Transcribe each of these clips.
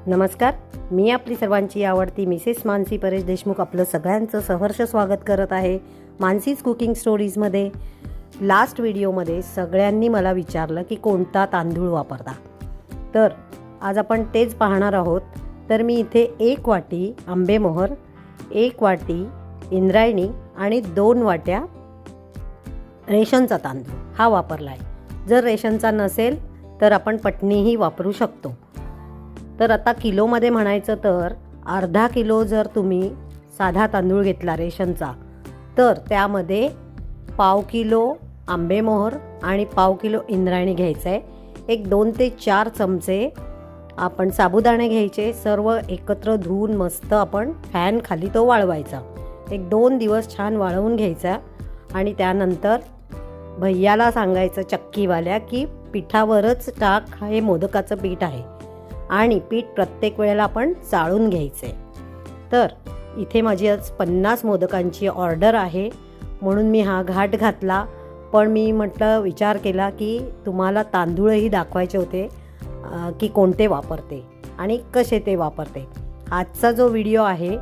नमस्कार, मी आपली सर्वांची आवडती मिसेस मानसी परेश देशमुख आपलं सगळ्यांचं सहर्ष स्वागत करत आहे मानसीज कुकिंग स्टोरीजमध्ये। लास्ट व्हिडिओमध्ये सगळ्यांनी मला विचारलं की कोणता तांदूळ वापरता, तर आज आपण तेच पाहणार आहोत। तर मी इथे 1 वाटी आंबेमोहर, 1 वाटी इंद्रायणी आणि 2 वाट्या रेशनचा तांदूळ हा वापरला आहे। जर रेशनचा नसेल तर आपण पटणीही वापरू शकतो। तर आता किलोमध्ये म्हणायचं तर अर्धा किलो जर तुम्ही साधा तांदूळ घेतला रेशनचा, तर त्यामध्ये पाव किलो आंबेमोहर आणि पाव किलो इंद्रायणी घ्यायचं आहे। एक 2 ते 4 चमचे आपण साबुदाणे घ्यायचे, सर्व एकत्र धुवून मस्त आपण फॅन खाली तो वाळवायचा। एक 2 दिवस छान वाळवून घ्यायचा आणि त्यानंतर भैयाला सांगायचं चक्कीवाल्या की पिठावरच टाक, हे मोदकाचं पीठ आहे आणि पीठ प्रत्येक वेळेला आपण चाळून घ्यायचे। तर इथे माझी आज 50 मोदकांची ऑर्डर आहे म्हणून मी हा घाट घातला। पण मी म्हटलं विचार केला की तुम्हाला तांदूळही दाखवायचे होते की कोणते वापरते आणि कसे ते वापरते। आजचा जो व्हिडिओ आहे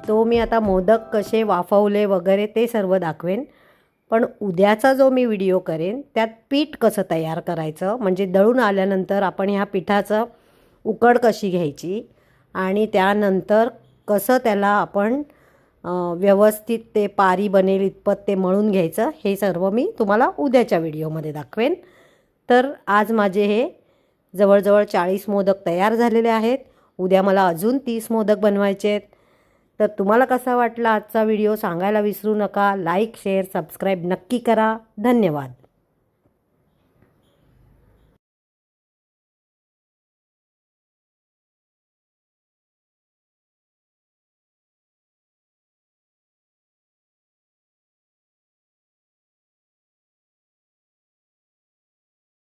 तो मी आता मोदक कसे वाफवले वगैरे ते सर्व दाखवेन, पण उद्याचा जो मी व्हिडिओ करेन त्यात पीठ कसं तयार करायचं, म्हणजे दळून आल्यानंतर आपण ह्या पिठाचं उकड कशी घ्यायची आणि त्यानंतर कसं त्याला आपण व्यवस्थित ते पारी बनेल इतपत ते मळून घ्यायचं, हे सर्व मी तुम्हाला उद्याच्या व्हिडिओमध्ये दाखवेन। तर आज माझे हे जवळजवळ 40 मोदक तयार झालेले आहेत। उद्या मला अजून 30 मोदक बनवायचे आहेत। तर तुम्हाला कसा वाटला आजचा व्हिडिओ सांगायला विसरू नका। लाईक, शेअर, सबस्क्राईब नक्की करा। धन्यवाद।